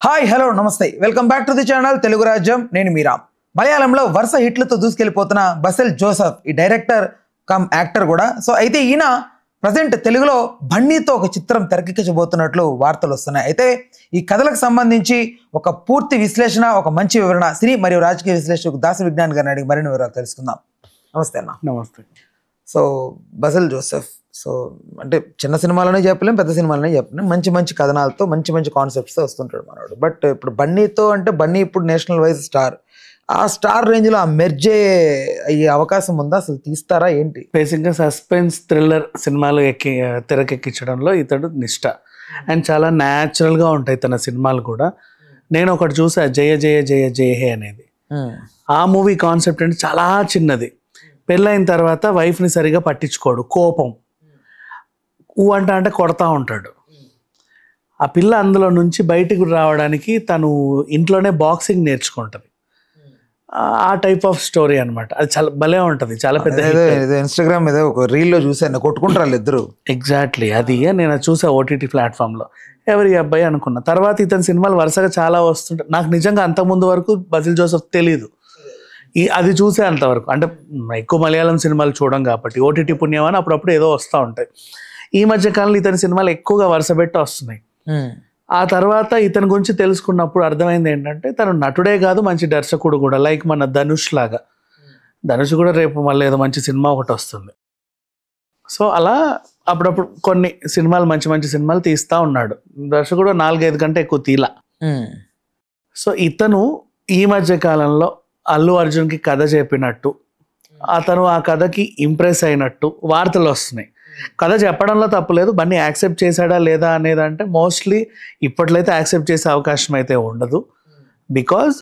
Hi hello నమస్తే welcome back to the channel Telugu రాజ్యం. నేను మీరా. మలయాళంలో వరుస హిట్లతో దూసుకెళ్ళిపోతున్న బసిల్ జోసెఫ్ ఈ డైరెక్టర్ కమ్ యాక్టర్ కూడా. సో అయితే ఈయన ప్రజెంట్ తెలుగులో బన్నీతో ఒక చిత్రం తెరకెక్కించబోతున్నట్లు వార్తలు వస్తున్నాయి. అయితే ఈ కథలకు సంబంధించి ఒక పూర్తి విశ్లేషణ, ఒక మంచి వివరణ సినీ మరియు రాజకీయ విశ్లేషకు దాస విజ్ఞాన్ గారిని అడిగి మరిన్ని వివరాలు తెలుసుకుందాం. నమస్తే అన్న. నమస్తే. సో బసిల్ జోసెఫ్, సో అంటే చిన్న సినిమాలోనే చెప్పలేం, పెద్ద సినిమాలోనే చెప్పలేం, మంచి మంచి కథనాలతో మంచి మంచి కాన్సెప్ట్స్తో వస్తుంటాడు మనవాడు. బట్ ఇప్పుడు బన్నీతో అంటే బన్నీ ఇప్పుడు నేషనల్ వైజ్ స్టార్. ఆ స్టార్ రేంజ్లో ఆ మెర్జే అయ్యే అవకాశం ఉందా? అసలు తీస్తారా ఏంటి? బేసిక్గా సస్పెన్స్ థ్రిల్లర్ సినిమాలు తెరకెక్కించడంలో ఇతడు నిష్ట. అండ్ చాలా న్యాచురల్గా ఉంటాయి తన సినిమాలు కూడా. నేను ఒకటి చూసా, జయ జయ జయ జయ హే అనేది. ఆ మూవీ కాన్సెప్ట్ అంటే చాలా చిన్నది. పెళ్ళైన తర్వాత వైఫ్ని సరిగా పట్టించుకోడు, కోపం అంటే కొడతా ఉంటాడు. ఆ పిల్ల అందులో నుంచి బయటకు రావడానికి తను ఇంట్లోనే బాక్సింగ్ నేర్చుకుంటుంది. ఆ టైప్ ఆఫ్ స్టోరీ అనమాట. అది చాలా భలే ఉంటుంది, చాలా పెద్ద. ఇన్స్టాగ్రామ్ మీద ఒక రీల్లో చూసాను, కొట్టుకుంటారు ఇద్దరు. ఎగ్జాక్ట్లీ అది నేను చూసా ఓటీటీ ప్లాట్ఫామ్లో. ఎవరి అబ్బాయి అనుకున్నా. తర్వాత ఇతని సినిమాలు వరుసగా చాలా వస్తుంటాయి. నాకు నిజంగా అంతకుముందు వరకు బసిల్ జోసెఫ్ తెలీదు. అది చూసే అంతవరకు, అంటే ఎక్కువ మలయాళం సినిమాలు చూడడం కాబట్టి ఓటీటీ పుణ్యమని అప్పుడప్పుడు ఏదో వస్తూ ఉంటాయి. ఈ మధ్య కాలంలో ఇతని సినిమాలు ఎక్కువగా వరుసపెట్టి వస్తున్నాయి. ఆ తర్వాత ఇతని గురించి తెలుసుకున్నప్పుడు అర్థమైంది ఏంటంటే తను నటుడే కాదు, మంచి దర్శకుడు కూడా. లైక్ మన ధనుష్ లాగా. ధనుష్ కూడా రేపు మళ్ళీ ఏదో మంచి సినిమా ఒకటి వస్తుంది. సో అలా అప్పుడప్పుడు కొన్ని సినిమాలు, మంచి మంచి సినిమాలు తీస్తూ ఉన్నాడు. దర్శకుడు 4-5 కంటే ఎక్కువ తీలా. సో ఇతను ఈ మధ్య కాలంలో అల్లు అర్జున్కి కథ చెప్పినట్టు, అతను ఆ కథకి ఇంప్రెస్ అయినట్టు వార్తలు వస్తున్నాయి. కథ చెప్పడంలో తప్పులేదు, బన్నీ యాక్సెప్ట్ చేశాడా లేదా అనేది అంటే మోస్ట్లీ ఇప్పట్లయితే యాక్సెప్ట్ చేసే అవకాశం అయితే ఉండదు. Because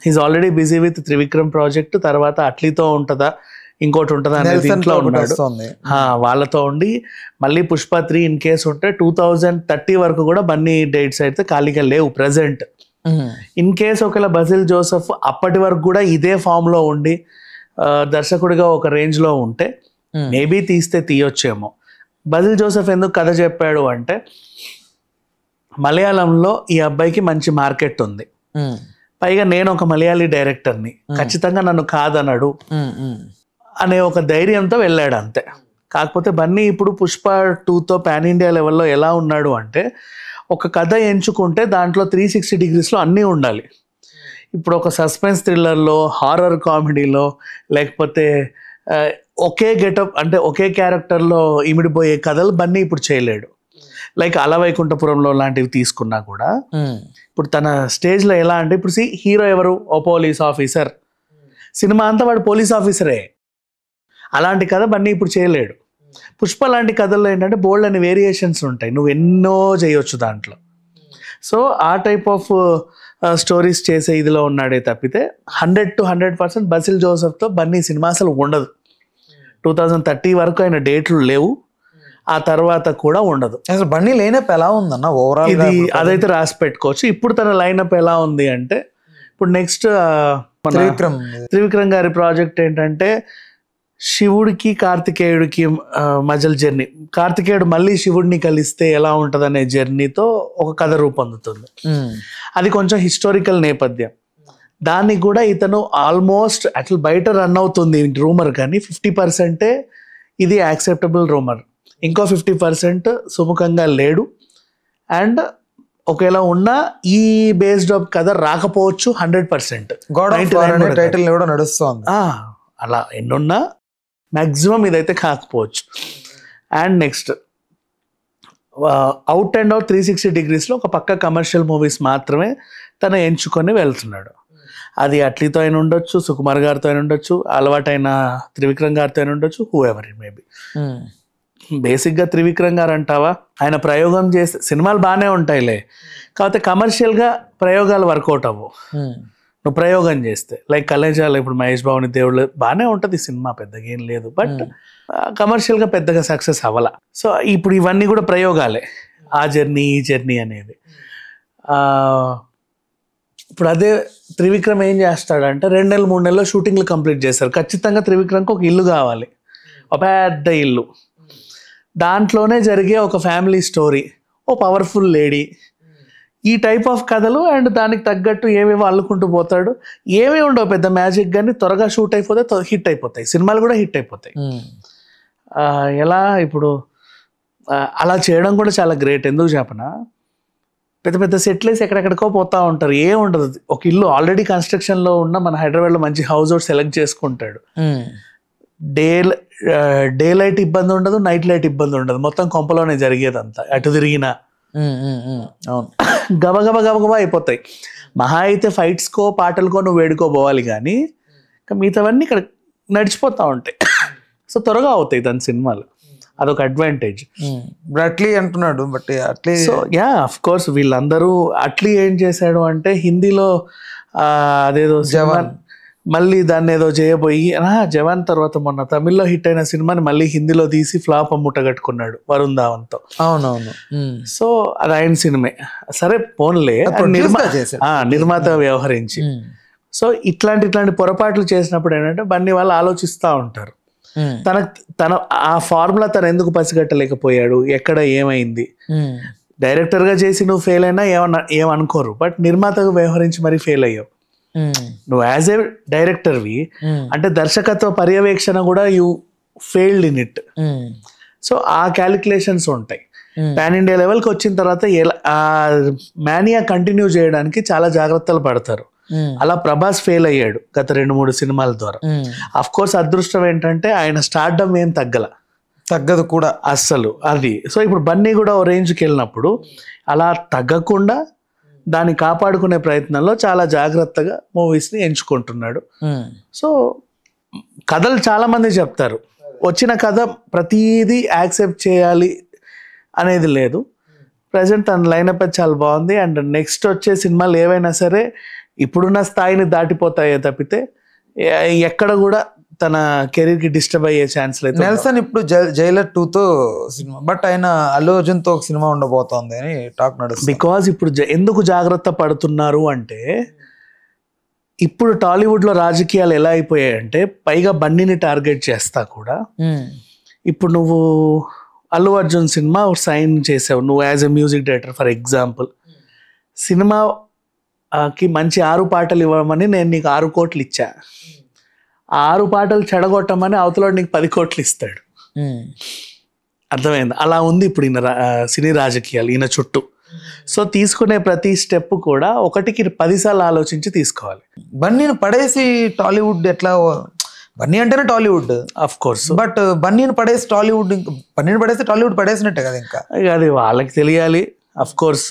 he's already busy with Trivikram project. తర్వాత అట్లీతో ఉంటుందా ఇంకోటి ఉంటుందా అనేది ఇంట్లో ఉన్నాడు. వాళ్ళతో ఉండి మళ్ళీ పుష్ప 3 ఇన్ కేసు ఉంటే 2030 వరకు కూడా బన్నీ డేట్స్ అయితే ఖాళీగా లేవు ప్రజెంట్. ఇన్ కేస్ ఒకవేళ బసిల్ జోసెఫ్ అప్పటి వరకు కూడా ఇదే ఫామ్ లో ఉండి దర్శకుడిగా ఒక రేంజ్ లో ఉంటే మేబీ తీయొచ్చేమో. బసిల్ జోసెఫ్ ఎందుకు కథ చెప్పాడు అంటే మలయాళంలో ఈ అబ్బాయికి మంచి మార్కెట్ ఉంది. పైగా నేను ఒక మలయాళీ డైరెక్టర్ని, ఖచ్చితంగా నన్ను కాదనడు అనే ఒక ధైర్యంతో వెళ్ళాడు అంతే. కాకపోతే బన్నీ ఇప్పుడు పుష్ప 2తో పాన్ ఇండియా లెవెల్లో ఎలా ఉన్నాడు అంటే ఒక కథ ఎంచుకుంటే దాంట్లో 360 డిగ్రీస్లో అన్నీ ఉండాలి. ఇప్పుడు ఒక సస్పెన్స్ థ్రిల్లర్లో, హారర్ కామెడీలో, లేకపోతే ఒకే గెటప్ అంటే ఒకే క్యారెక్టర్లో ఇమిడిపోయే కథలు బన్నీ ఇప్పుడు చేయలేడు. లైక్ అలవైకుంఠపురంలో లాంటివి తీసుకున్నా కూడా ఇప్పుడు తన స్టేజ్లో ఎలా అంటే ఇప్పుడు హీరో ఎవరు? ఓ పోలీస్ ఆఫీసర్. సినిమా అంతా వాడు పోలీస్ ఆఫీసరే. అలాంటి కథ బన్నీ ఇప్పుడు చేయలేడు. పుష్ప లాంటి కథల్లో ఏంటంటే బోల్డ్ అని వేరియేషన్స్ ఉంటాయి, నువ్వు ఎన్నో చేయొచ్చు దాంట్లో. సో ఆ టైప్ ఆఫ్ స్టోరీస్ చేసే ఇదిలో ఉన్నాడే తప్పితే 100% బసిల్ జోసెఫ్తో బన్నీ సినిమా అసలు ఉండదు. 2030 వరకు ఆయన డేట్లు లేవు, ఆ తర్వాత కూడా ఉండదు. అసలు బన్నీ లైనప్ ఎలా ఉందన్న ఓవరాల్? ఇది అదైతే రాసి పెట్టుకోవచ్చు. ఇప్పుడు తన లైనప్ ఎలా ఉంది అంటే ఇప్పుడు నెక్స్ట్ త్రివిక్రమ్ గారి ప్రాజెక్ట్ ఏంటంటే శివుడికి కార్తికేయుడికి మధ్యలో జర్నీ. కార్తికేయుడు మళ్ళీ శివుడిని కలిస్తే ఎలా ఉంటుంది అనే జర్నీతో ఒక కథ రూపొందుతుంది. అది కొంచెం హిస్టారికల్ నేపథ్యం. దానికి కూడా ఇతను ఆల్మోస్ట్ అట్లా బయట రన్ అవుతుంది రూమర్, కానీ 50% ఇది యాక్సెప్టబుల్ రూమర్, ఇంకో 50% సుముఖంగా లేడు. అండ్ ఒకవేళ ఉన్నా ఈ బేస్డ్ ఆఫ్ కథ రాకపోవచ్చు 100%. టైటిల్ కూడా నడుస్తుంది. అలా ఎన్నున్నా మ్యాక్సిమం ఇదైతే కాకపోవచ్చు. And next out and out 360 డిగ్రీస్లో ఒక పక్క కమర్షియల్ మూవీస్ మాత్రమే తను ఎంచుకొని వెళ్తున్నాడు. అది అట్లీతో అయినా ఉండొచ్చు, సుకుమార్ గారితో అయినా ఉండొచ్చు, అలవాటైన త్రివిక్రమ్ గారితో అయినా ఉండొచ్చు, హూ ఎవర్ ఇట్ మేబీ. బేసిక్గా త్రివిక్రమ్ గారు అంటావా, ఆయన ప్రయోగం చేస్తే సినిమాలు బాగానే ఉంటాయిలే, కాకపోతే కమర్షియల్గా ప్రయోగాలు వర్కౌట్ అవ్వవు నువ్వు ప్రయోగం చేస్తే. లైక్ కలేజాలు ఇప్పుడు మహేష్ బాబుని దేవుళ్ళు బాగానే ఉంటుంది సినిమా, పెద్దగా ఏం లేదు, బట్ కమర్షియల్గా పెద్దగా సక్సెస్ అవ్వాల. సో ఇప్పుడు ఇవన్నీ కూడా ప్రయోగాలే, ఆ జర్నీ ఈ జర్నీ అనేది. ఇప్పుడు అదే త్రివిక్రమ్ ఏం చేస్తాడంటే 2 నెలలు 3 నెలల్లో షూటింగ్లు కంప్లీట్ చేస్తారు. ఖచ్చితంగా త్రివిక్రమ్కి ఒక ఇల్లు కావాలి, ఒక పెద్ద ఇల్లు. దాంట్లోనే జరిగే ఒక ఫ్యామిలీ స్టోరీ, ఓ పవర్ఫుల్ లేడీ, ఈ టైప్ ఆఫ్ కథలు అండ్ దానికి తగ్గట్టు ఏమేమో అల్లుకుంటూ పోతాడు. ఏమీ ఉండవు పెద్ద మ్యాజిక్, కానీ త్వరగా షూట్ అయిపోతే హిట్ అయిపోతాయి, సినిమాలు కూడా హిట్ అయిపోతాయి. ఎలా ఇప్పుడు అలా చేయడం కూడా చాలా గ్రేట్. ఎందుకు చెప్పనా, పెద్ద పెద్ద సెట్లేసి ఎక్కడెక్కడికో పోతా ఉంటారు, ఏం ఉండదు. ఒక ఇల్లు ఆల్రెడీ కన్స్ట్రక్షన్లో ఉన్న మన హైదరాబాద్లో మంచి హౌస్ ఒకటి సెలెక్ట్ చేసుకుంటాడు. డే లైట్ ఇబ్బంది ఉండదు, నైట్ లైట్ ఇబ్బంది ఉండదు, మొత్తం కొంపలోనే జరిగేదంతా. అటు తిరిగినా అవును, గబగబా గబగబా అయిపోతాయి. మహా అయితే ఫైట్స్కో పాటలకో నువ్వు వేడుకోపోవాలి, కానీ మిగతావన్నీ ఇక్కడ నడిచిపోతా ఉంటాయి. సో త్వరగా అవుతాయి దాని సినిమాలు, అదొక అడ్వాంటేజ్. అట్లీ అంటున్నాడు, but Atlee so yeah of course వీళ్ళందరూ అట్లీ ఏం చేశాడు అంటే హిందీలో అదేదో జవాన్, మళ్ళీ దాన్ని ఏదో చేయబోయి జవాన్ తర్వాత మొన్న తమిళ్లో హిట్ అయిన సినిమాని మళ్ళీ హిందీలో తీసి ఫ్లాప్ అమ్ముట కట్టుకున్నాడు వరుణ్ ధావన్తో. అవునవును. సో అది ఆయన సినిమే, సరే పోన్లే, నిర్మాత వ్యవహరించి. సో ఇట్లాంటి పొరపాట్లు చేసినప్పుడు ఏంటంటే బన్నీ వాళ్ళు ఆలోచిస్తూ ఉంటారు, తన ఆ ఫార్ములా తను ఎందుకు పసిగట్టలేకపోయాడు, ఎక్కడ ఏమైంది. డైరెక్టర్గా చేసి నువ్వు ఫెయిల్ అయినా ఏమనుకోరు, బట్ నిర్మాతగా వ్యవహరించి మరి ఫెయిల్ అయ్యావు. నువ్వు యాజ్ ఏ డైరెక్టర్వి అంటే దర్శకత్వ పర్యవేక్షణ కూడా you failed in it. So ఆ క్యాలిక్యులేషన్స్ ఉంటాయి. పాన్ ఇండియా లెవెల్కి వచ్చిన తర్వాత మానియా కంటిన్యూ చేయడానికి చాలా జాగ్రత్తలు పడతారు. అలా ప్రభాస్ ఫెయిల్ అయ్యాడు గత 2-3 సినిమాల ద్వారా. అఫ్ కోర్స్ అదృష్టం ఏంటంటే ఆయన స్టార్డమ్ ఏం తగ్గదు కూడా అస్సలు అది. సో ఇప్పుడు బన్నీ కూడా ఓ రేంజ్కి వెళ్ళినప్పుడు అలా తగ్గకుండా దాన్ని కాపాడుకునే ప్రయత్నంలో చాలా జాగ్రత్తగా మూవీస్ని ఎంచుకుంటున్నాడు. సో కథలు చాలా మంది చెప్తారు, వచ్చిన కథ ప్రతీదీ యాక్సెప్ట్ చేయాలి అనేది లేదు. ప్రజెంట్ తన లైనప్ చాలా బాగుంది. అండ్ నెక్స్ట్ వచ్చే సినిమాలు ఏవైనా సరే ఇప్పుడున్న స్థాయిని దాటిపోతాయే తప్పితే ఎక్కడ కూడా తన కెరీర్కి డిస్టర్బ్ అయ్యే ఛాన్స్ లేదు. నెల్సన్ ఇప్పుడు జైలర్ 2తో సినిమా, బట్ ఆయన అల్లు అర్జున్తో ఒక సినిమా ఉండబోతోంది అని టాక్ నడుస్తుంది. బికాజ్ ఇప్పుడు ఎందుకు జాగ్రత్త పడుతున్నారు అంటే ఇప్పుడు టాలీవుడ్లో రాజకీయాలు ఎలా అయిపోయాయంటే పైగా బన్నీని టార్గెట్ చేస్తా కూడా. ఇప్పుడు నువ్వు అల్లు అర్జున్ సినిమా సైన్ చేసావు, నువ్వు as a music director for example, సినిమాకి మంచి 6 పాటలు ఇవ్వమని నేను నీకు 6 కోట్లు ఇచ్చా, 6 పాటలు చెడగొట్టమని అవతల నీకు 10 కోట్లు ఇస్తాడు. అర్థమైంది? అలా ఉంది ఇప్పుడు ఈయన సినీ రాజకీయాలు ఈయన చుట్టూ. సో తీసుకునే ప్రతి స్టెప్ కూడా 1కి 10 సార్లు ఆలోచించి తీసుకోవాలి. బన్నీని పడేసి టాలీవుడ్ ఎట్లా, బన్నీ అంటేనే టాలీవుడ్ ఆఫ్ కోర్స్, బట్ బన్నీని పడేసి టాలీవుడ్, బన్నీని పడేస్తే టాలీవుడ్ పడేసినట్టే కదా. ఇంకా అది వాళ్ళకి తెలియాలి. అఫ్ కోర్స్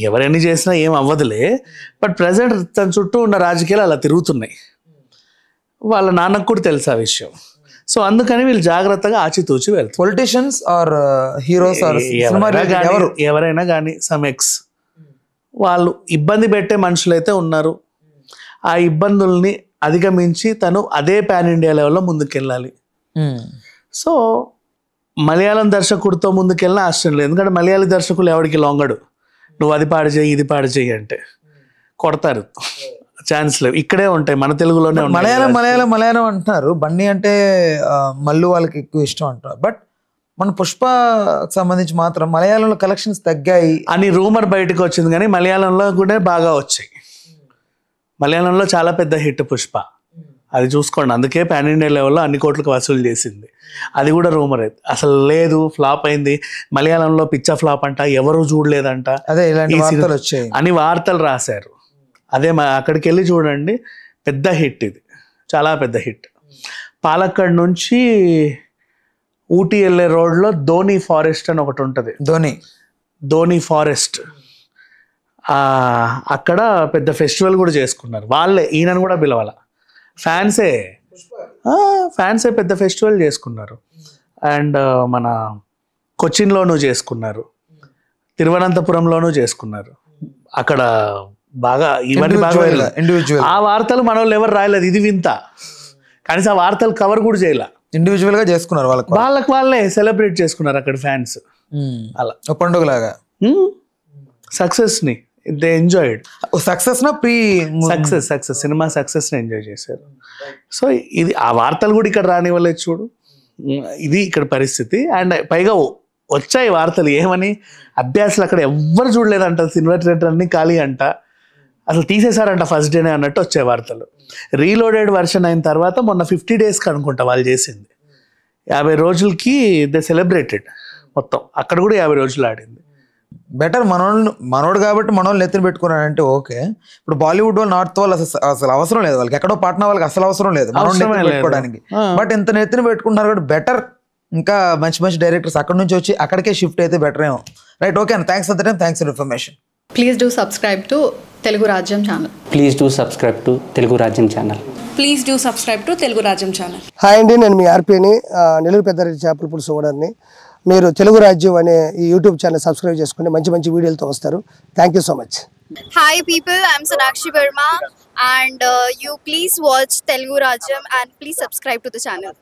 ఎవరైనా చేసినా ఏం అవ్వదులే, బట్ ప్రజెంట్ తన చుట్టూ ఉన్న రాజకీయాలు అలా తిరుగుతున్నాయి. వాళ్ళ నాన్నకు కూడా తెలుసు ఆ విషయం. సో అందుకని వీళ్ళు జాగ్రత్తగా ఆచితూచి వెళ్తారు. పొలిటీషియన్స్ ఆర్ హీరోస్ ఆర్ ఎవరైనా కానీ సమ్ ఎక్స్ వాళ్ళు ఇబ్బంది పెట్టే మనుషులైతే ఉన్నారు. ఆ ఇబ్బందుల్ని అధిగమించి తను అదే పాన్ ఇండియా లెవెల్లో ముందుకెళ్ళాలి. సో మలయాళం దర్శకుడితో ముందుకెళ్ళిన ఆశ్చర్యం లేదు, ఎందుకంటే మలయాళీ దర్శకులు ఎవరికి లొంగడు. నువ్వు అది పాడు చేయి ఇది పాడు చేయి అంటే కొడతారు, ఛాన్స్ లేవు. ఇక్కడే ఉంటాయి, మన తెలుగులోనే ఉంటాయి. మలయాళం అంటున్నారు, బన్నీ అంటే మల్లు వాళ్ళకి ఎక్కువ ఇష్టం అంటారు. బట్ మన పుష్ప సంబంధించి మాత్రం మలయాళంలో కలెక్షన్స్ తగ్గాయి అని రూమర్ బయటకు వచ్చింది, కానీ మలయాళంలో కూడా బాగా వచ్చాయి. మలయాళంలో చాలా పెద్ద హిట్ పుష్ప, అది చూసుకోండి. అందుకే పాన్ ఇండియా లెవెల్లో అన్ని కోట్లకు వసూలు చేసింది. అది కూడా రూమర్ అయితే అసలు లేదు, ఫ్లాప్ అయింది. మలయాళంలో పిచ్చ ఫ్లాప్ అంట, ఎవరు చూడలేదంట, అదే ఇలాంటి వార్తలు వచ్చాయి అని వార్తలు రాశారు. అదే అక్కడికి వెళ్ళి చూడండి, పెద్ద హిట్, ఇది చాలా పెద్ద హిట్. పాలక్కడ్ నుంచి ఊటీ వెళ్ళే రోడ్లో ధోని ఫారెస్ట్ అని ఒకటి ఉంటుంది, ధోని ఫారెస్ట్. అక్కడ పెద్ద ఫెస్టివల్ కూడా చేసుకున్నారు వాళ్ళే, ఈయనను కూడా పిలవాల. ఫ్యాన్సే పెద్ద ఫెస్టివల్ చేసుకున్నారు. అండ్ మన కొచ్చిన్లోనూ చేసుకున్నారు, తిరువనంతపురంలోనూ చేసుకున్నారు. అక్కడ బాగా ఇవన్నీ బాగా ఇండివిజువల్. ఆ వార్తలు మన వాళ్ళు ఎవరు రాయలేదు, ఇది వింత. కనీసం ఆ వార్తలు కవర్ కూడా చేయాల, ఇండివిజువల్ గా చేసుకున్నారు. వాళ్ళకి వాళ్ళే సెలబ్రేట్ చేసుకున్నారు అక్కడ ఫ్యాన్స్, అలా పండుగలాగా. సక్సెస్ ని they enjoyed. Success cinema success ని ఎంజాయ్ చేశారు. సో ఇది ఆ వార్తలు కూడా ఇక్కడ రానివ్వలేదు చూడు, ఇది ఇక్కడ పరిస్థితి. అండ్ పైగా వచ్చాయి వార్తలు ఏమని, అభ్యాసులు అక్కడ ఎవ్వరు చూడలేదంట, సినిమా థియేటర్ అన్ని ఖాళీ అంట, అసలు తీసేశారంట ఫస్ట్ డేనే అన్నట్టు వచ్చే వార్తలు. రీలోడెడ్ వర్షన్ అయిన తర్వాత మొన్న 50 daysకి అనుకుంటా వాళ్ళు చేసింది, 50 రోజులకి దే సెలబ్రేటెడ్ మొత్తం. అక్కడ కూడా 50 రోజులు ఆడింది. బెటర్ మనోడు కాబట్టి మనోళ్ళు ఎత్తున పెట్టుకున్నాడంటే ఓకే. ఇప్పుడు బాలీవుడ్ వాళ్ళు, నార్త్ వాళ్ళు అసలు అవసరం లేదు, వాళ్ళకి ఎక్కడో పాట్నా వాళ్ళకి అసలు అవసరం లేదు మనోడిని పెట్టుకోవడానికి. బట్ ఇంత నెత్తిన పెట్టుకుంటున్నారు కాబట్టి బెటర్. ఇంకా మంచి మంచి డైరెక్టర్స్ అక్కడ నుంచి వచ్చి అక్కడికే షిఫ్ట్ అయితే బెటర్ ఏమో. రైట్, ఓకే అన్న, thanks for the time, thanks for information. Please do subscribe to Telugu Rajyam channel. Please do subscribe to Telugu Rajyam channel. Please do subscribe to Telugu Rajyam channel. Hi అండి, నేను మీ ఆర్పీని, నెల్లూరు పెద్దారెడ్డి చేపల పులుసు ఓనర్ని. మీరు తెలుగు రాజ్యం అనే ఈ యూట్యూబ్ ఛానల్ సబ్స్క్రైబ్ చేసుకుని మంచి మంచి వీడియోలతో వస్తారు. Thank you so much. Hi people, I'm Sonakshi Verma and you please watch Telugu Rajyam and please subscribe to the channel.